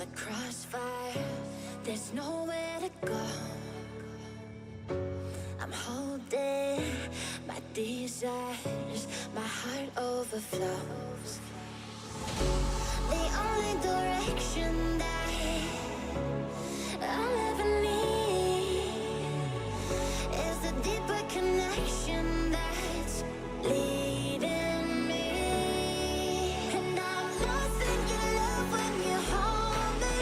the crossfire, there's nowhere to go. I'm holding my desires, my heart overflows. The only direction that I'll ever need is the deeper connection that's leading me. And I'm lost in your love when you hold me.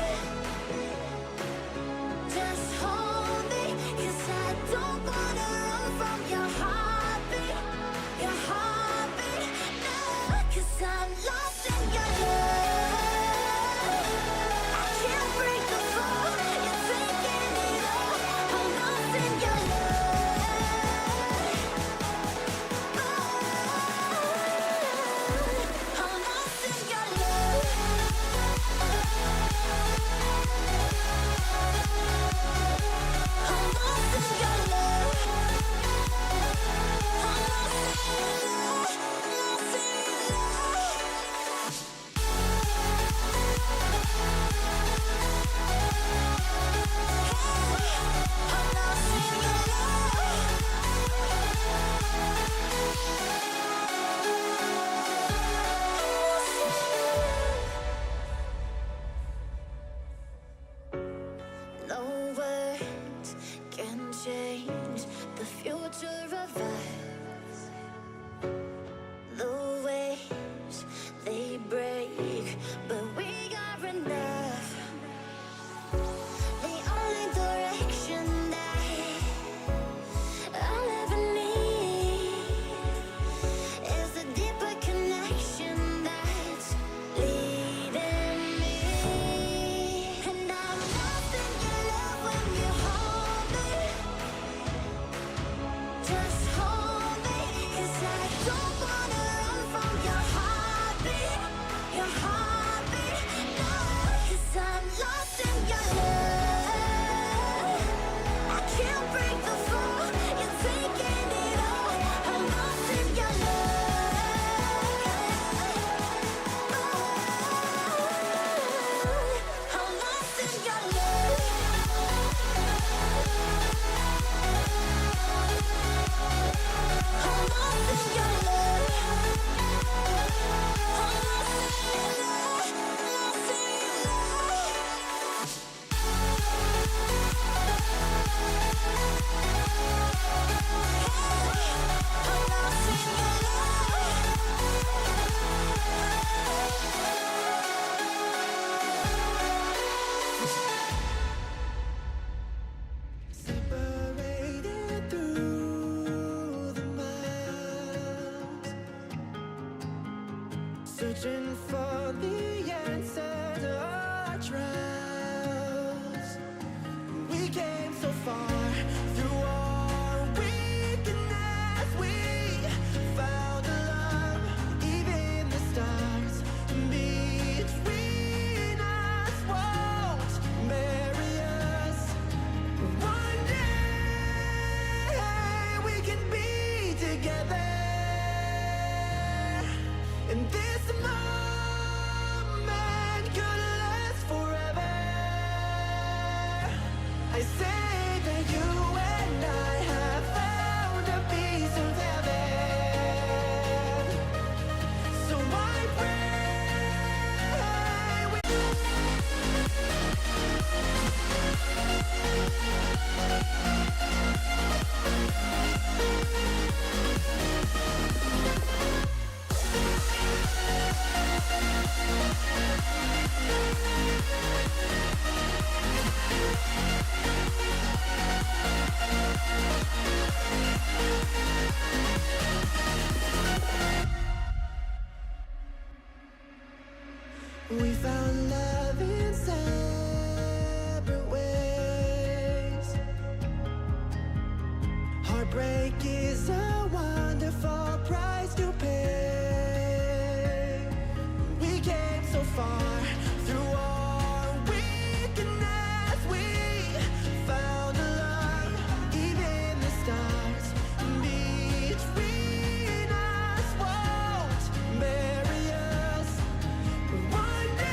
Just hold me, 'cause I don't wanna run from your heartbeat. Your heartbeat, no, 'cause I'm lost in your love. I can't break the fall, you're taking it all. I'm lost in your love. Oh, I'm lost in your love. I'm lost in your love. I'm lost in your love. Lost in your love. I'm lost in your love. No words can change the future of us. The waves, they break, but we are enough. The only direction that I'll ever need is the deeper connection that's leading me. And I'm lost in your love when you hold me. Just hold me, 'cause I don't wanna run from your heartbeat. Your heartbeat, no, 'cause I'm lost in your love. I can't break the fall, you're taking it all. I'm lost in your love. I'm lost in your love. I'm lost in your love. I'm lost in your love. Lost in your love. I'm lost in your Separated through the miles, searching for the answer to our trials. We came so far through our weakness. We found a love, even the stars between us won't bury us. One day we can be together, and this moment could last forever. I say that you and I have found a piece of heaven, so I pray we found love in separate ways. Heartbreak is a wonderful price to pay. We came so far through our weakness. We found a love, even the stars between us won't bury us. One day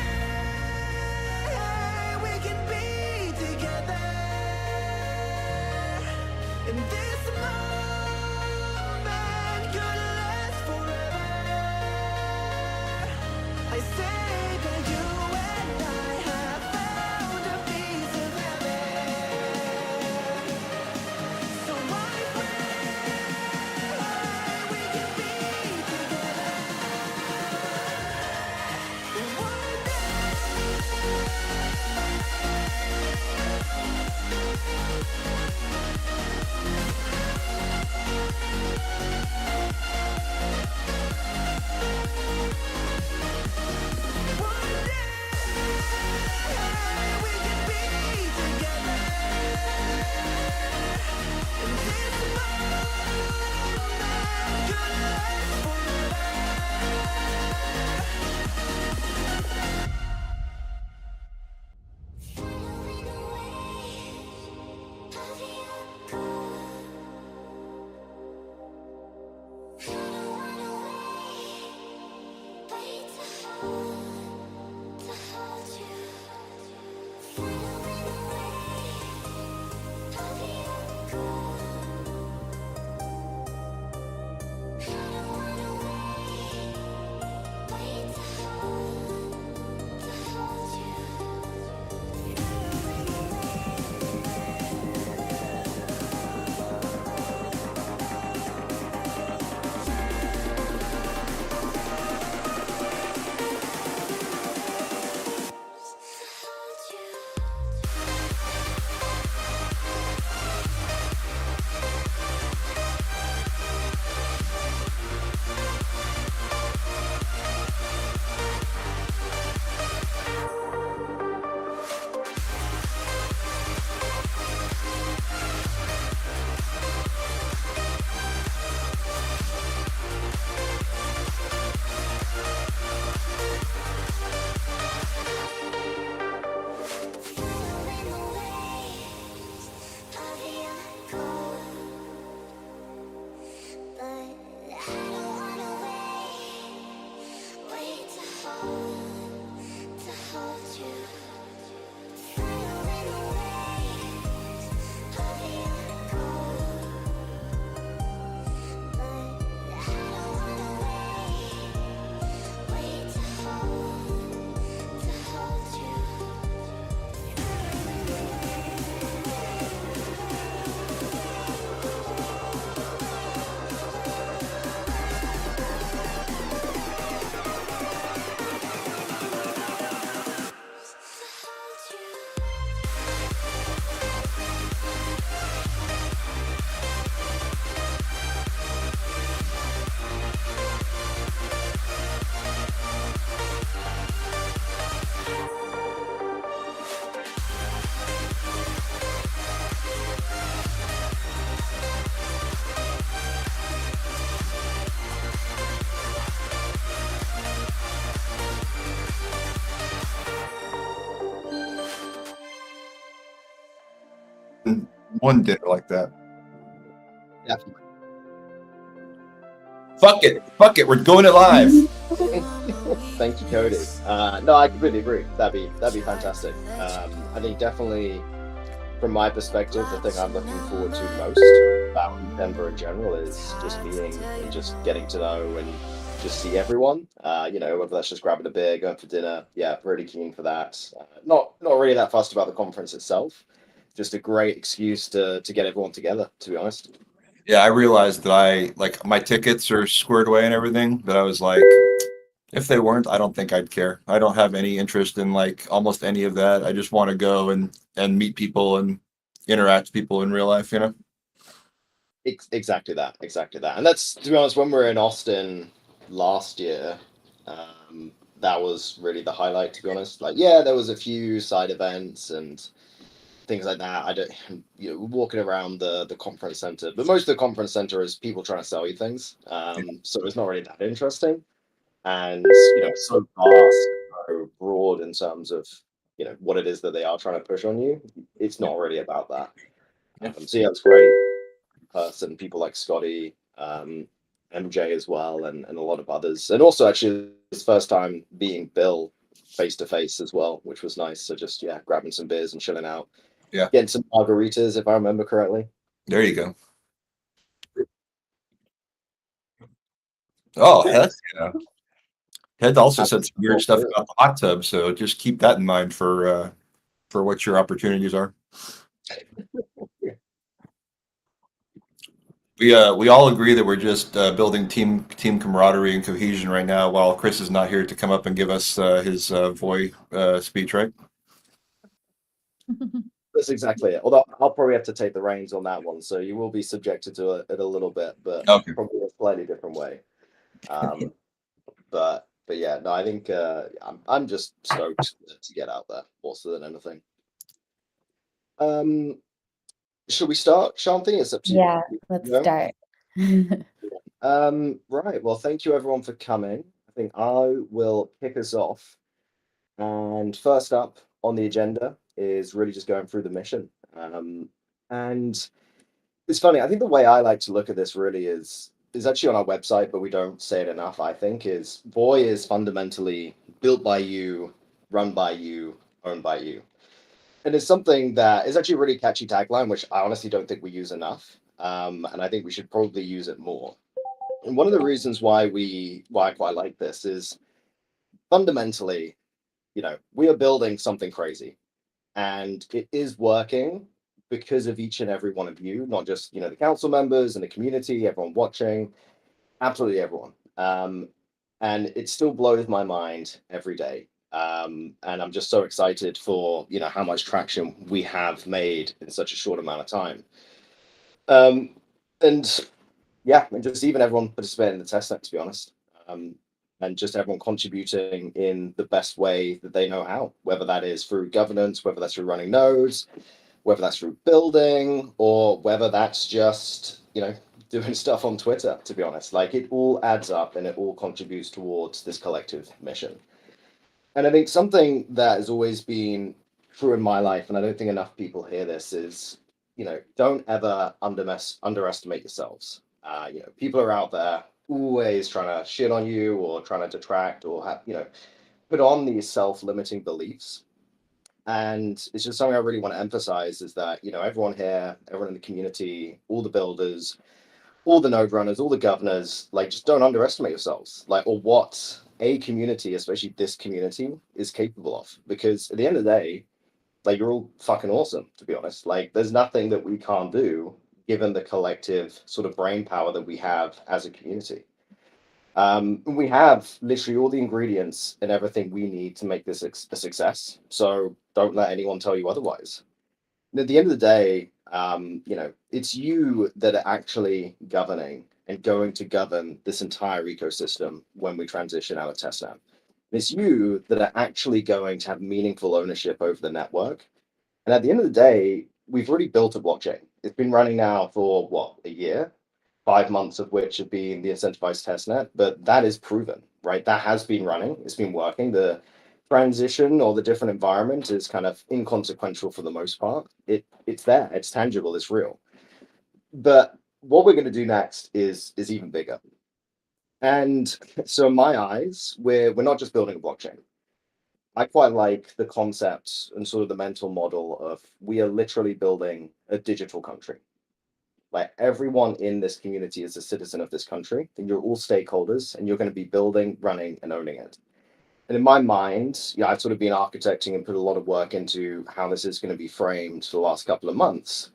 one dinner like that. Definitely. Fuck it, we're doing it live. Thank you, Cody. No, I completely agree. That'd be fantastic. I think definitely, from my perspective, the thing I'm looking forward to most about Denver in general is just meeting and just getting to know and just see everyone. Whether that's just grabbing a beer, going for dinner. Yeah, really keen for that. Not really that fussed about the conference itself. Just a great excuse to get everyone together, to be honest. Yeah, I realized that my tickets are squared away and everything, but I was like, if they weren't, I don't think I'd care. I don't have any interest in like almost any of that. I just want to go and meet people and interact with people in real life, you know? Exactly that. And that's, to be honest, when we were in Austin last year, that was really the highlight, to be honest. Like, yeah, there was a few side events and things like that. I don't, walking around the conference center, but most of the conference center is people trying to sell you things. So it's not really that interesting. And so vast, so broad in terms of what it is that they are trying to push on you. It's not really about that. So yeah, it's great. Person, people like Scotty, MJ as well, and a lot of others, and also actually his first time being Bill face to face as well, which was nice. So just grabbing some beers and chilling out. Yeah. Getting some margaritas, if I remember correctly. There you go. Oh, heck yeah. Ted also said some weird stuff about the hot tub, so just keep that in mind for what your opportunities are. We all agree that we're just building team camaraderie and cohesion right now, while Chris is not here to come up and give us his Voy speech, right? That's exactly it. Although I'll probably have to take the reins on that one, so you will be subjected to it a little bit, but Okay. probably a slightly different way. But yeah, no, I think I'm just stoked to get out there more so than anything. Should we start, Shanti? It's up to you. Yeah, let's start. Right. Well, thank you everyone for coming. I think I will kick us off. And first up on the agenda is really just going through the mission. And it's funny, I think the way I like to look at this really is actually on our website, but we don't say it enough, I think, is Voy is fundamentally built by you, run by you, owned by you. And it's something that is actually a really catchy tagline, which I honestly don't think we use enough. And I think we should probably use it more. And one of the reasons why I quite like this is fundamentally, we are building something crazy. And it is working because of each and every one of you, not just, the council members and the community, everyone watching, absolutely everyone. And it still blows my mind every day. And I'm just so excited for how much traction we have made in such a short amount of time. And just even everyone participating in the testnet, to be honest, and just everyone contributing in the best way that they know how, whether that is through governance, whether that's through running nodes, whether that's through building, or whether that's just doing stuff on Twitter. To be honest, like, it all adds up and it all contributes towards this collective mission. And I think something that has always been true in my life, and I don't think enough people hear this, is, don't ever underestimate yourselves. People are out there always trying to shit on you or trying to detract or have, put on these self-limiting beliefs. And it's just something I really want to emphasize is that, everyone here, everyone in the community, all the builders, all the node runners, all the governors, like, just don't underestimate yourselves, or what a community, especially this community, is capable of. Because at the end of the day, you're all fucking awesome, to be honest. Like, there's nothing that we can't do given the collective sort of brain power that we have as a community. We have literally all the ingredients and everything we need to make this a success. So don't let anyone tell you otherwise. And at the end of the day, it's you that are actually governing and going to govern this entire ecosystem when we transition out of testnet. It's you that are actually going to have meaningful ownership over the network. And at the end of the day, we've already built a blockchain. It's been running now for a year, 5 months of which have been the incentivized testnet, but that is proven, right? That has been running. It's been working. The transition or the different environment is kind of inconsequential for the most part. It's there, it's tangible, it's real. But what we're going to do next is even bigger. And so in my eyes, we're not just building a blockchain. I quite like the concept and sort of the mental model of we are literally building a digital country. Like everyone in this community is a citizen of this country, and you're all stakeholders, and you're going to be building, running, and owning it. And in my mind, yeah, I've sort of been architecting and put a lot of work into how this is going to be framed for the last couple of months.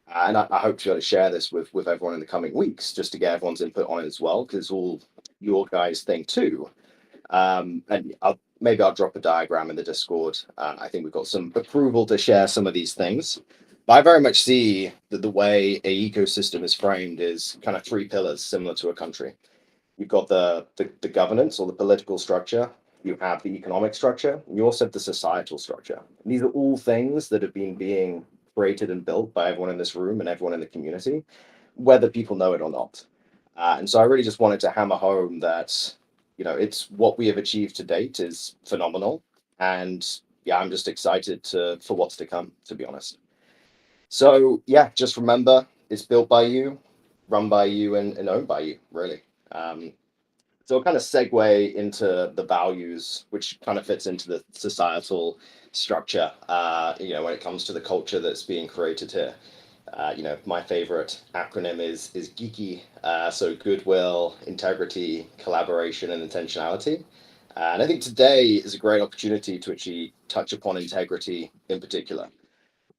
And I hope to be able to share this with everyone in the coming weeks, just to get everyone's input on it as well, because it's all your guys' thing too. And maybe I'll drop a diagram in the Discord. I think we've got some approval to share some of these things. But I very much see that the way a ecosystem is framed is kind of three pillars, similar to a country. You've got the governance or the political structure. You have the economic structure. And you also have the societal structure. And these are all things that have been being created and built by everyone in this room and everyone in the community, whether people know it or not. And so I really just wanted to hammer home that, it's what we have achieved to date is phenomenal. And yeah, I'm just excited for what's to come, to be honest. So yeah, just remember, it's built by you, run by you, and owned by you, really. So I'll kind of segue into the values, which kind of fits into the societal structure, when it comes to the culture that's being created here. My favorite acronym is geeky. So goodwill, integrity, collaboration, and intentionality. And I think today is a great opportunity to actually touch upon integrity in particular.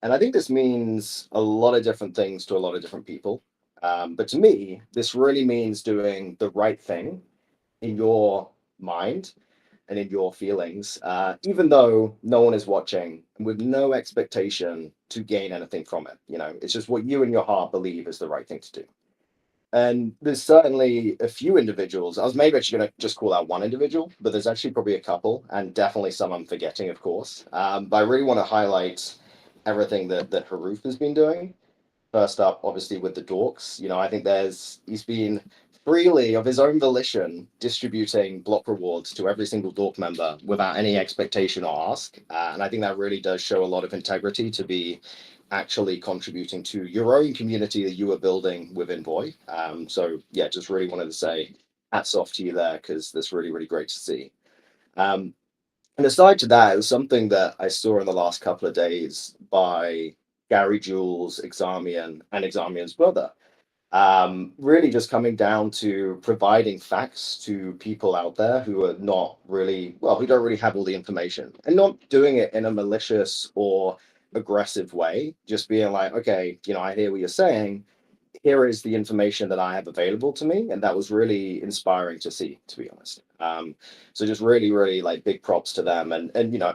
And I think this means a lot of different things to a lot of different people. But to me, this really means doing the right thing in your mind and in your feelings, even though no one is watching, with no expectation to gain anything from it. It's just what you in your heart believe is the right thing to do. And there's certainly a few individuals. I was maybe actually going to just call out one individual, but there's actually probably a couple, and definitely some I'm forgetting, of course. But I really want to highlight everything that Haruf has been doing. First up, obviously, with the dorks. I think he's been freely of his own volition distributing block rewards to every single dork member without any expectation or ask. And I think that really does show a lot of integrity to be actually contributing to your own community that you are building within Voy. So yeah, just really wanted to say hats off to you there, because that's really, really great to see. And aside to that, it was something that I saw in the last couple of days by Gary Jules, Examian, and Examian's brother. Really just coming down to providing facts to people out there who are not really, who don't really have all the information, and not doing it in a malicious or aggressive way, just being like, okay, I hear what you're saying. Here is the information that I have available to me. And that was really inspiring to see, to be honest. So just really, really like big props to them. And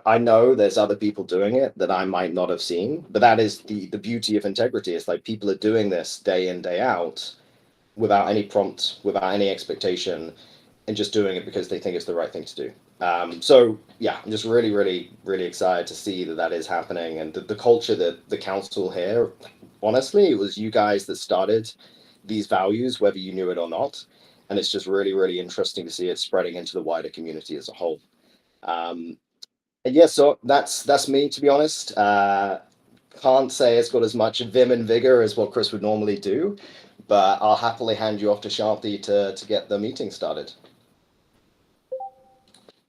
I know there's other people doing it that I might not have seen, but that is the beauty of integrity. It's like people are doing this day in, day out without any prompt, without any expectation, and just doing it because they think it's the right thing to do. So yeah, I'm just really, really, really excited to see that is happening. And the culture that the council here, honestly, it was you guys that started these values, whether you knew it or not. And it's just really, really interesting to see it spreading into the wider community as a whole. And yeah, so that's me, to be honest. Can't say it's got as much vim and vigor as what Chris would normally do, but I'll happily hand you off to Shanti to get the meeting started.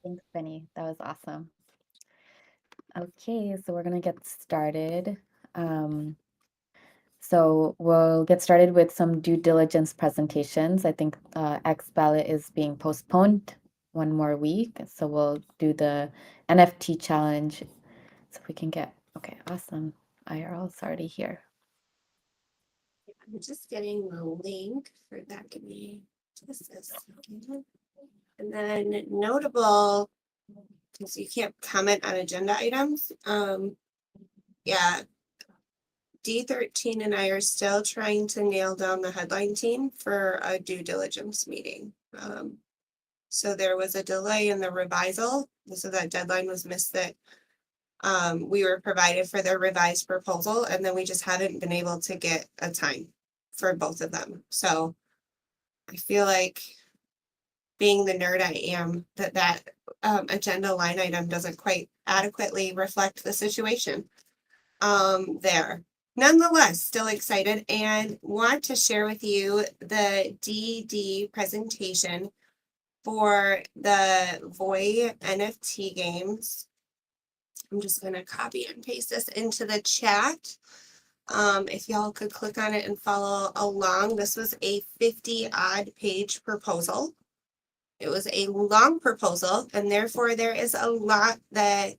Thanks, Benny. That was awesome. Okay, so we're going to get started. So we'll get started with some due diligence presentations. I think X ballot is being postponed one more week. So we'll do the NFT challenge so we can get, okay, awesome. IRL's already here. I'm just getting the link for that. Give me just a second. And then notable, because you can't comment on agenda items. Yeah, D13 and I are still trying to nail down the headline team for a due diligence meeting. So there was a delay in the revisal. So that deadline was missed that we were provided for the revised proposal, and then we just haven't been able to get a time for both of them. So I feel like, being the nerd I am, that agenda line item doesn't quite adequately reflect the situation there. Nonetheless, still excited and want to share with you the DD presentation for the VOI NFT games. I'm just going to copy and paste this into the chat. If y'all could click on it and follow along, this was a 50-odd page proposal. It was a long proposal, and therefore there is a lot that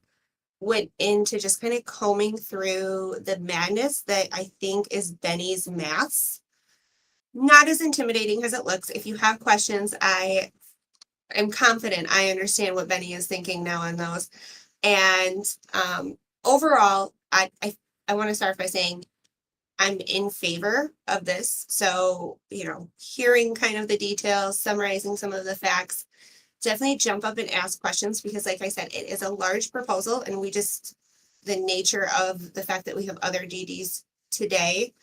went into just kind of combing through the madness that I think is Benny's maths. Not as intimidating as it looks. If you have questions, I am confident I understand what Benny is thinking now on those. And overall, I want to start by saying I'm in favor of this. So, hearing kind of the details, summarizing some of the facts, definitely jump up and ask questions because, like I said, it is a large proposal and the nature of the fact that we have other DDs today,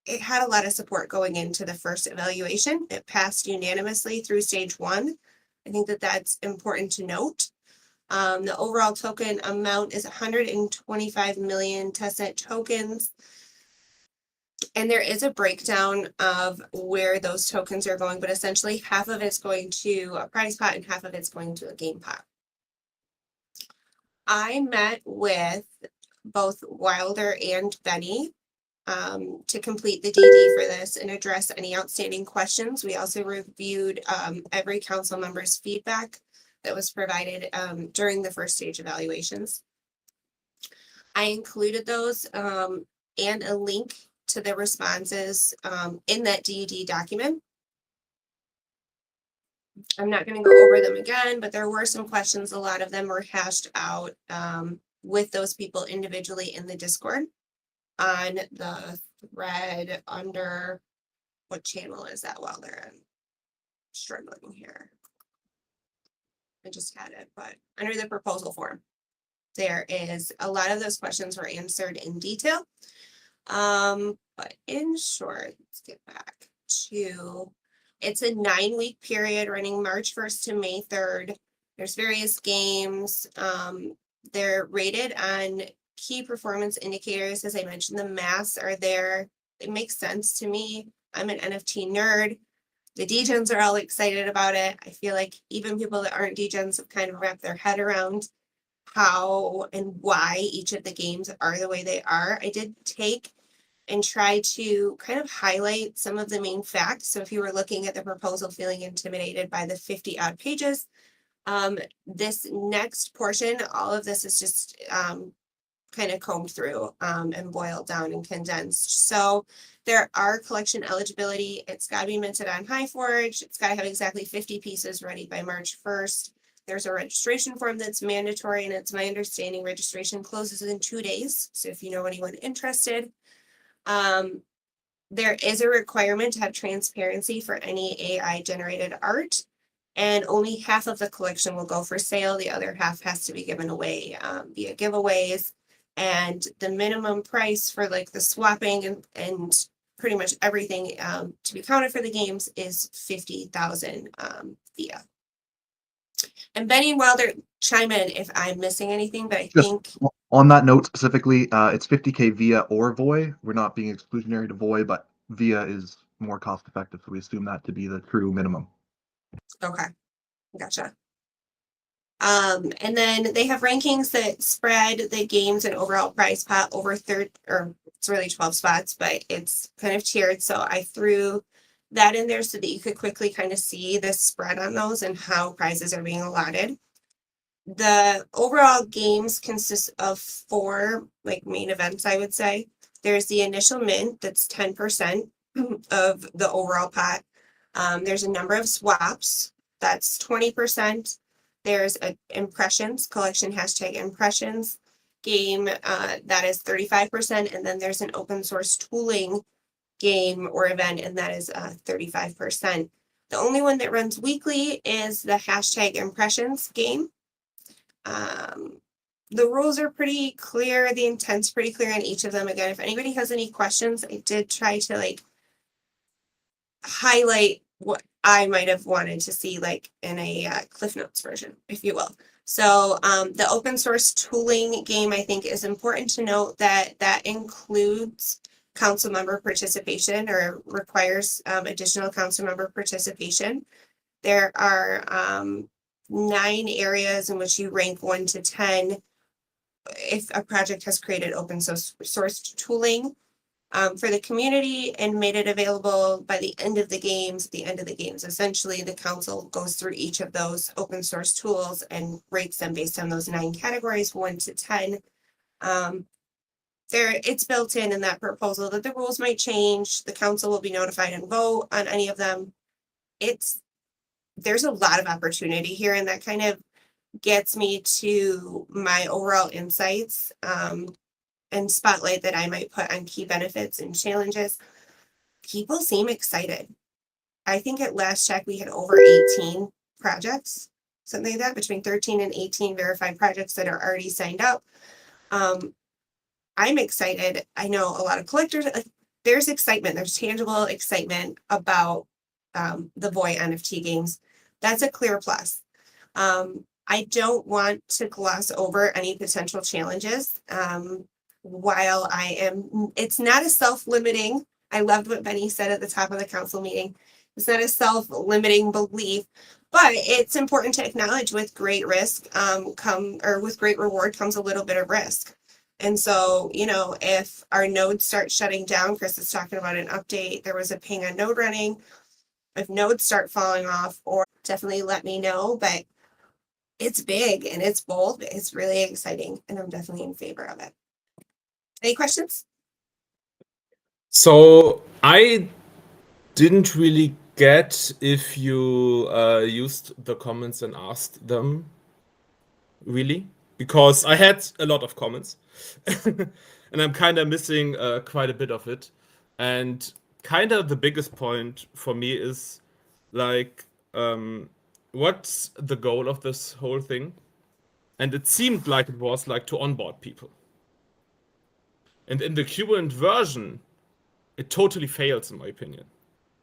it had a lot of support going into the first evaluation. It passed unanimously through stage 1. I think that that's important to note. The overall token amount is 125 million testnet tokens. And there is a breakdown of where those tokens are going, but essentially half of it's going to a prize pot and half of it's going to a game pot. I met with both Wilder and Benny to complete the DD for this and address any outstanding questions. We also reviewed every council member's feedback that was provided during the first stage evaluations. I included those and a link to the responses in that DD document. I'm not going to go over them again, but there were some questions. A lot of them were hashed out with those people individually in the Discord on the thread under, what channel is that? Well, they're struggling here. I just had it, but under the proposal form, there is a lot of those questions were answered in detail. But in short, let's get back to, it's a 9-week period running March 1st to May 3rd. There's various games. They're rated on key performance indicators. As I mentioned, the maths are there. It makes sense to me. I'm an NFT nerd. The DGens are all excited about it. I feel like even people that aren't DGens have kind of wrapped their head around how and why each of the games are the way they are. I did take and try to kind of highlight some of the main facts. So if you were looking at the proposal feeling intimidated by the 50-odd pages, this next portion, all of this is just kind of combed through and boiled down and condensed. So there are collection eligibility. It's got to be minted on HighForge. It's got to have exactly 50 pieces ready by March 1st. There's a registration form that's mandatory, and it's my understanding registration closes in 2 days. So if you know anyone interested, there is a requirement to have transparency for any AI generated art, and only half of the collection will go for sale. The other half has to be given away via giveaways. And the minimum price for like the swapping and pretty much everything to be counted for the games is 50,000 via. And Benny and Wilder, chime in if I'm missing anything, but I think on that note specifically, it's 50K via or VOI. We're not being exclusionary to VOI, but via is more cost effective, so we assume that to be the true minimum. okay, gotcha. And then they have rankings that spread the games and overall prize pot over it's really 12 spots, but it's kind of tiered. So I threw that in there so that you could quickly kind of see the spread on those and how prizes are being allotted. The overall games consist of 4 main events, I would say. There's the initial mint, that's 10% of the overall pot. There's a number of swaps, that's 20%. There's impressions, collection hashtag impressions game, that is 35%. And then there's an open source tooling game or event, and that is 35%. The only one that runs weekly is the hashtag impressions game. The rules are pretty clear. The intent's pretty clear on each of them. Again, if anybody has any questions, I did try to highlight what I might have wanted to see like in a Cliff Notes version, if you will. So the open source tooling game, I think, is important to note that that includes council member participation or requires additional council member participation. There are 9 areas in which you rank 1 to 10 if a project has created open source tooling for the community and made it available by the end of the games. At the end of the games, essentially, the council goes through each of those open source tools and rates them based on those 9 categories, 1 to 10. It's built in that proposal that the rules might change. The council will be notified and vote on any of them. There's a lot of opportunity here, and that kind of gets me to my overall insights and spotlight that I might put on key benefits and challenges. People seem excited. I think at last check we had over 18 projects, something like that, between 13 and 18 verified projects that are already signed up. I'm excited. I know a lot of collectors, there's excitement, there's tangible excitement about the Voy NFT games. That's a clear plus. I don't want to gloss over any potential challenges. While it's not a self-limiting, I loved what Benny said at the top of the council meeting. It's not a self-limiting belief, but it's important to acknowledge with great risk with great reward comes a little bit of risk. And so, if our nodes start shutting down, Chris is talking about an update, there was a ping on node running. If nodes start falling off, or definitely let me know, but it's big and it's bold. It's really exciting, and I'm definitely in favor of it. Any questions? So I didn't really get if you used the comments and asked them, really, because I had a lot of comments and I'm kind of missing quite a bit of it. And kind of the biggest point for me is like, what's the goal of this whole thing? And it seemed like it was like to onboard people. And in the current version, it totally fails, in my opinion,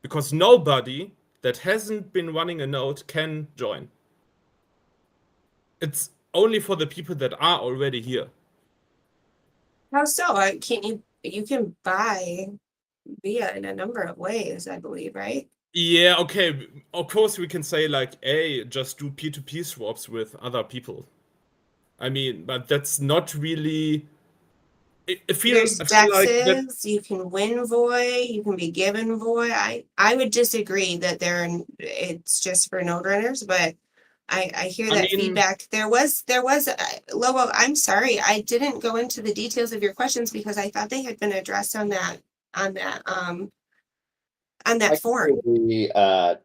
because nobody that hasn't been running a node can join. It's only for the people that are already here. How so? You can buy via in a number of ways, I believe, right? Yeah, okay. Of course, we can say like, hey, just do P2P swaps with other people. I mean, but that's not really. It feels. There's I feel like that, dexes, you can win Voy, you can be given Voy. I would disagree that it's just for node runners, but I hear that feedback. There was Lobo, I'm sorry, I didn't go into the details of your questions because I thought they had been addressed on that form. We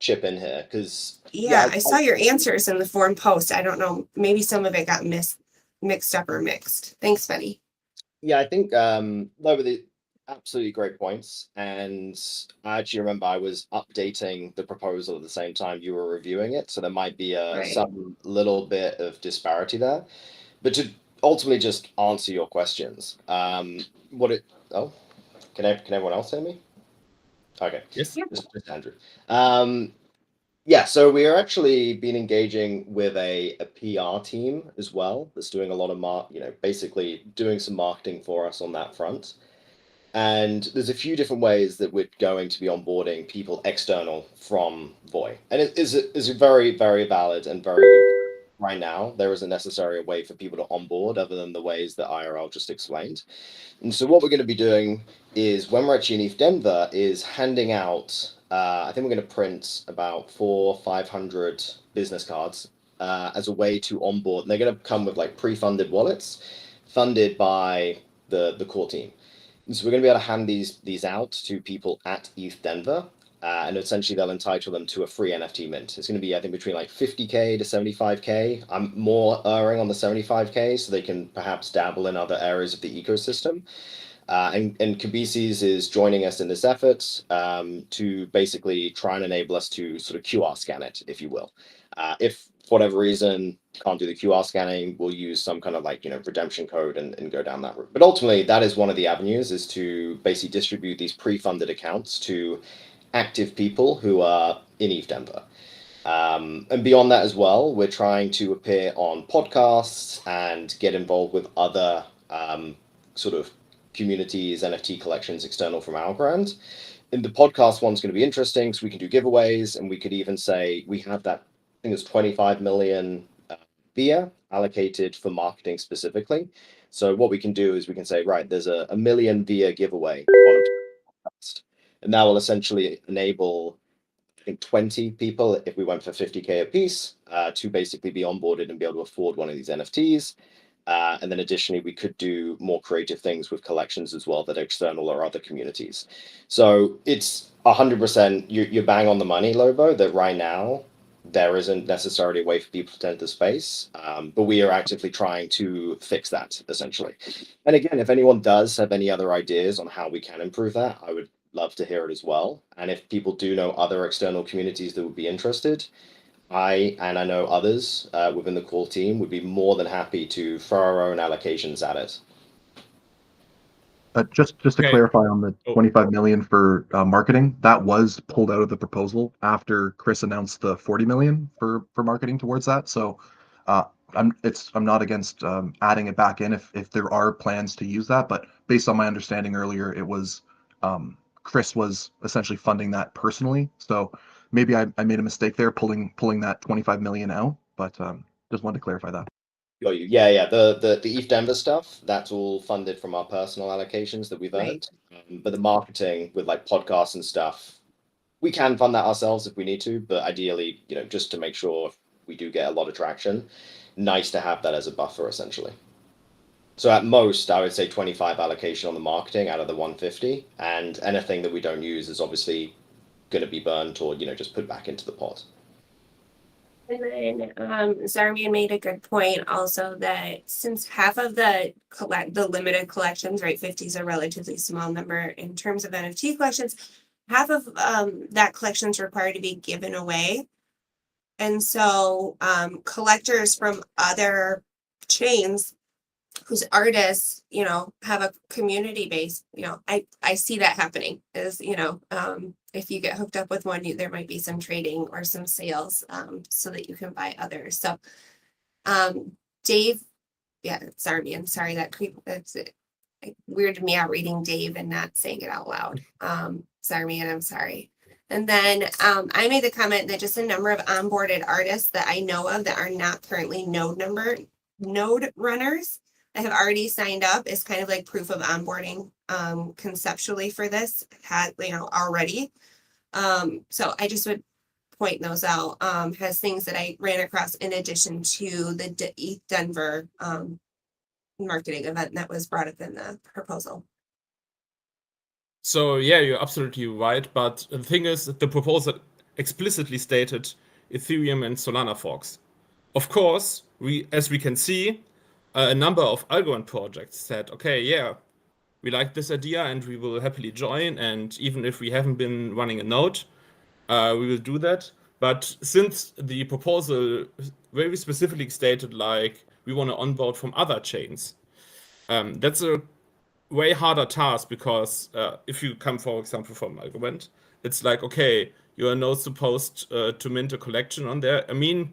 chip in here because I saw your answers in the forum post. I don't know, maybe some of it got mixed up or mixed. Thanks, Betty. Yeah, I think those were the absolutely great points. And I actually remember I was updating the proposal at the same time you were reviewing it. So there might be some little bit of disparity there. But to ultimately just answer your questions, can everyone else hear me? Okay. yes. Just Andrew. So we are actually been engaging with a PR team as well that's doing a lot of basically doing some marketing for us on that front. And there's a few different ways that we're going to be onboarding people external from Voy. And it is a very, very valid and very good. Right now, there isn't necessarily a way for people to onboard other than the ways that IRL just explained. And so what we're going to be doing is when we're actually in ETH Denver is handing out, I think we're going to print about 500 business cards as a way to onboard. And they're going to come with like pre-funded wallets funded by the core team. And so we're going to be able to hand these out to people at ETH Denver. And essentially they'll entitle them to a free NFT mint. It's going to be, I think, between like 50K to 75K. I'm more erring on the 75K, so they can perhaps dabble in other areas of the ecosystem. And Kabesis is joining us in this effort to basically try and enable us to sort of QR scan it, if you will. If for whatever reason can't do the QR scanning, we'll use some kind of like, redemption code and go down that route. But ultimately, that is one of the avenues, is to basically distribute these pre-funded accounts to active people who are in ETH Denver. And beyond that as well, we're trying to appear on podcasts and get involved with other sort of communities, NFT collections external from our brand. And the podcast one's going to be interesting, so we can do giveaways, and we could even say we have that, I think it's 25 million VIA allocated for marketing specifically. So what we can do is we can say, right, there's a million VIA giveaway on a podcast, and that will essentially enable, I think, 20 people, if we went for 50K a piece, to basically be onboarded and be able to afford one of these NFTs. And then additionally, we could do more creative things with collections as well that are external or other communities. So it's 100%, you're bang on the money, Lobo, that right now there isn't necessarily a way for people to enter the space. But we are actively trying to fix that, essentially. And again, if anyone does have any other ideas on how we can improve that, I would love to hear it as well. And if people do know other external communities that would be interested, I know others within the core team would be more than happy to throw our own allocations at it. Just to Okay. clarify on the Oh. 25 million for marketing, that was pulled out of the proposal after Chris announced the 40 million for marketing towards that. So I'm not against adding it back in if there are plans to use that, but based on my understanding earlier, it was Chris was essentially funding that personally. So maybe I made a mistake there pulling that 25 million out, but just wanted to clarify that. Got you. Yeah. The ETH Denver stuff, that's all funded from our personal allocations that we've Right. earned. But the marketing with like podcasts and stuff, we can fund that ourselves if we need to. But ideally, just to make sure we do get a lot of traction, nice to have that as a buffer, essentially. So at most, I would say 25 allocation on the marketing out of the 150, and anything that we don't use is obviously going to be burnt or just put back into the pot. And then Zarmian made a good point also that since half of the limited collections, right, 50 is a relatively small number in terms of NFT collections, half of that collection is required to be given away. And so collectors from other chains whose artists, have a community base, I see that happening is, if you get hooked up with one, there might be some trading or some sales so that you can buy others. So Dave, Zarmian, sorry, that's it. It weirded me out reading Dave and not saying it out loud. Zarmian, I'm sorry. And then I made the comment that just a number of onboarded artists that I know of that are not currently node runners that have already signed up is kind of like proof of onboarding conceptually for this already. So I just would point those out as things that I ran across in addition to the ETH Denver marketing event that was brought up in the proposal. So yeah, you're absolutely right. But the thing is that the proposal explicitly stated Ethereum and Solana forks. Of course, as we can see, a number of Algorand projects said, okay, yeah, we like this idea and we will happily join. And even if we haven't been running a node, we will do that. But since the proposal very specifically stated, like, we want to onboard from other chains, that's a way harder task because if you come, for example, from Algorand, it's like, okay, you are not supposed to mint a collection on there. I mean,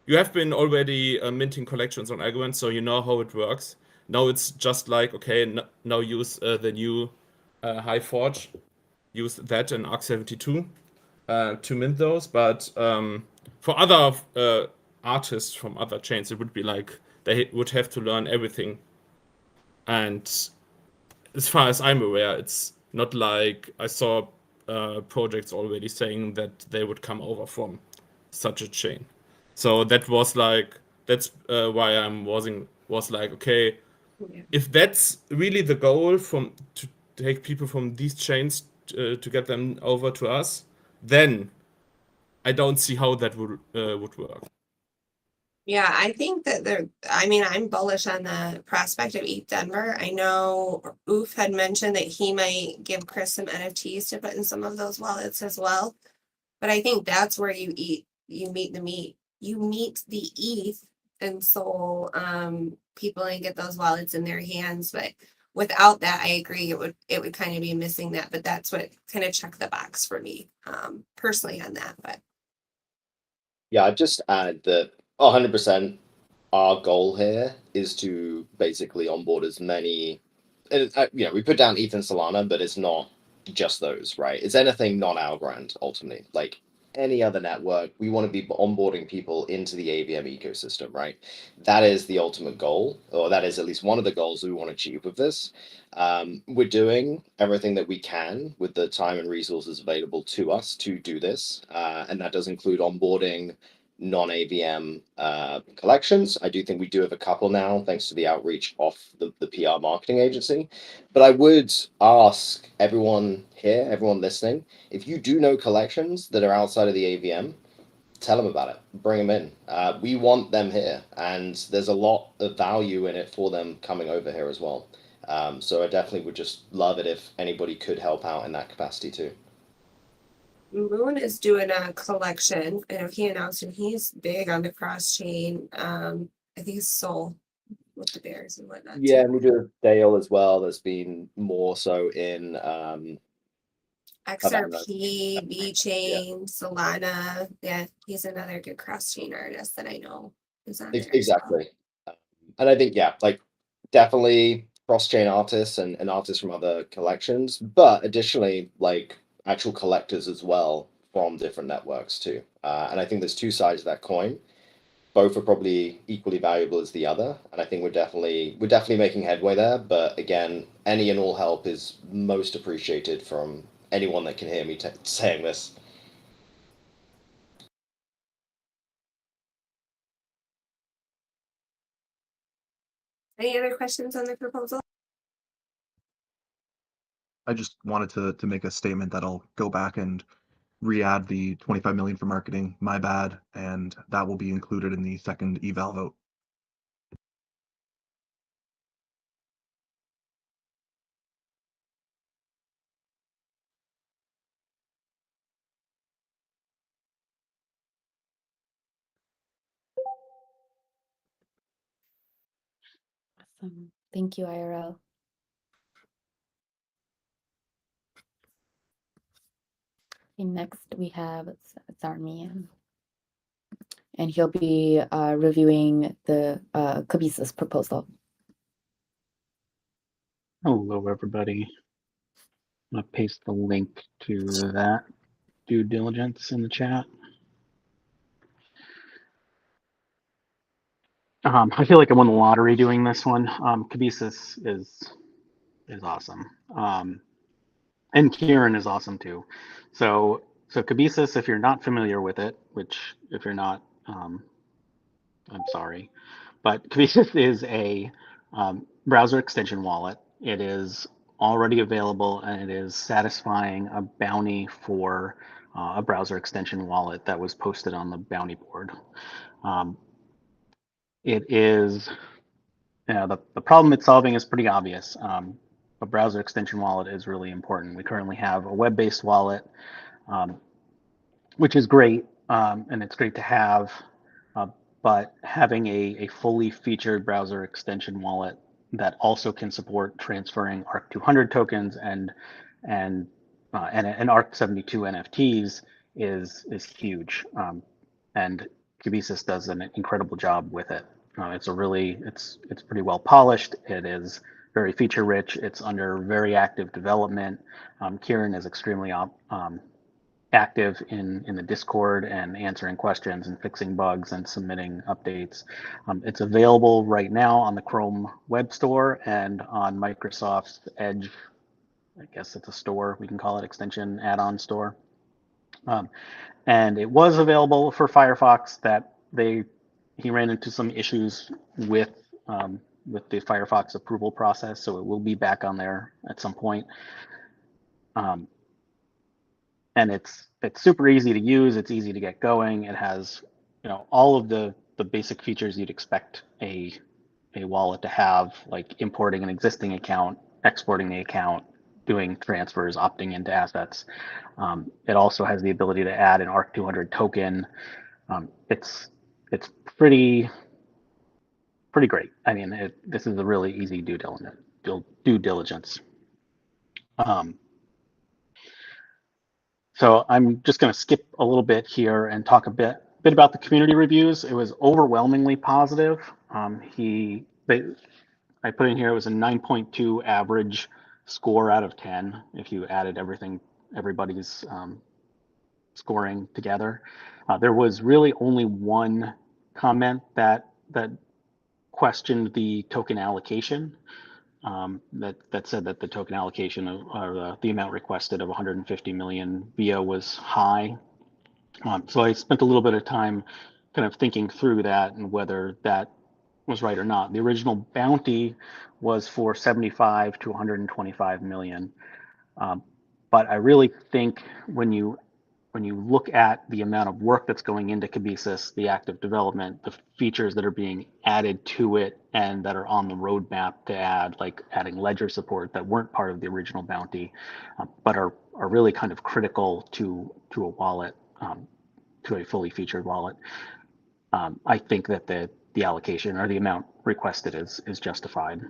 you have been already minting collections on Algorand, so you know how it works. Now it's just like, okay, now use the new High Forge, use that in Arc72 to mint those. But for other artists from other chains, it would be like they would have to learn everything. And as far as I'm aware, it's not like I saw projects already saying that they would come over from such a chain. So that was like, that's why I was like, okay, if that's really the goal to take people from these chains to get them over to us, then I don't see how that would work. Yeah, I think that I'm bullish on the prospect of ETH Denver. I know Oof had mentioned that he might give Chris some NFTs to put in some of those wallets as well. But I think that's where you meet the meat. You meet the ETH and so people and get those wallets in their hands. But without that, I agree, it would kind of be missing that. But that's what kind of checked the box for me personally on that. But Yeah, I'd just add that 100% our goal here is to basically onboard as many. And, we put down ETH and Solana, but it's not just those, right? It's anything non-Algorand ultimately. Like any other network, we want to be onboarding people into the AVM ecosystem, right? That is the ultimate goal, or that is at least one of the goals we want to achieve with this. We're doing everything that we can with the time and resources available to us to do this, and that does include onboarding non-AVM collections. I do think we do have a couple now, thanks to the outreach of the PR marketing agency. But I would ask everyone here, everyone listening, if you do know collections that are outside of the AVM, tell them about it. Bring them in. We want them here, and there's a lot of value in it for them coming over here as well. So I definitely would just love it if anybody could help out in that capacity too. Moon is doing a collection. I know he announced, and he's big on the cross chain. I think it's Soul with the bears and whatnot. Yeah, too. and we do have Dale as well. That's been more so in XRP, B Chain, Solana. Yeah, he's another good cross chain artist that I know is on there. as well. exactly. And I think like definitely cross-chain artists and artists from other collections, but additionally like actual collectors as well from different networks too. And I think there's two sides of that coin. Both are probably equally valuable as the other, and I think we're definitely making headway there. But again, any and all help is most appreciated from anyone that can hear me saying this. Any other questions on the proposal? I just wanted to make a statement that I'll go back and re-add the 25 million for marketing, my bad, and that will be included in the second eval vote. Awesome. Thank you, IRL. Okay, next we have Zarmian. And he'll be reviewing the Cabeza's proposal. Hello, everybody. I'm going to paste the link to that due diligence in the chat. I feel like I won the lottery doing this one. Cabeza's is awesome. And Kieran is awesome too. So Cabeza's, if you're not familiar with it, which if you're not, I'm sorry, but Cabeza's is a browser extension wallet. It is already available, and it is satisfying a bounty for a browser extension wallet that was posted on the bounty board. It is, the problem it's solving is pretty obvious. A browser extension wallet is really important. We currently have a web-based wallet, which is great, and it's great to have, but having a fully featured browser extension wallet that also can support transferring ARC200 tokens and ARC72 NFTs is huge, and Cabeza's does an incredible job with it. It's pretty well polished. It is very feature rich. It's under very active development. Kieran is extremely active in the Discord and answering questions and fixing bugs and submitting updates. It's available right now on the Chrome Web Store and on Microsoft's Edge. I guess it's a store. We can call it extension add-on store. And it was available for Firefox. He ran into some issues with the Firefox approval process, so it will be back on there at some point. And it's super easy to use. It's easy to get going. It has all of the basic features you'd expect a wallet to have, like importing an existing account, exporting the account, doing transfers, opting into assets. It also has the ability to add an ARC200 token. It's pretty great. I mean, this is a really easy due diligence. So I'm just going to skip a little bit here and talk a bit bit about the community reviews. It was overwhelmingly positive. I put in here, it was a 9.2 average score out of 10 if you added everybody's scoring together. There was really only one comment that questioned the token allocation. That said that the token allocation or the amount requested of 150 million VIA was high. So I spent a little bit of time kind of thinking through that and whether that was right or not. The original bounty was for 75 to 125 million. But I really think when you look at the amount of work that's going into Kinesis, the active development, the features that are being added to it and that are on the roadmap to add, like adding ledger support that weren't part of the original bounty, but are really kind of critical to a wallet, to a fully featured wallet. I think that the allocation or the amount requested is justified.